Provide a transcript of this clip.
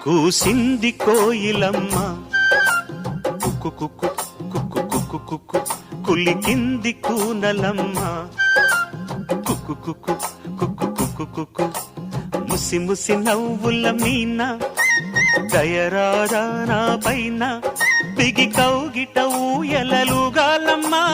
కూసింది కోయిలమ్మ కుక్కు కుక్కు కుక్కు కుక్కు కుక్కు కులికింది కూనలమ్మ కుక్కు కుక్కు కుక్కు కుక్కు కుక్కు ముసి ముసి నవ్వుల మీన దయరారా నా పైన బిగి కౌగిట ఊయలలుగాలమ్మా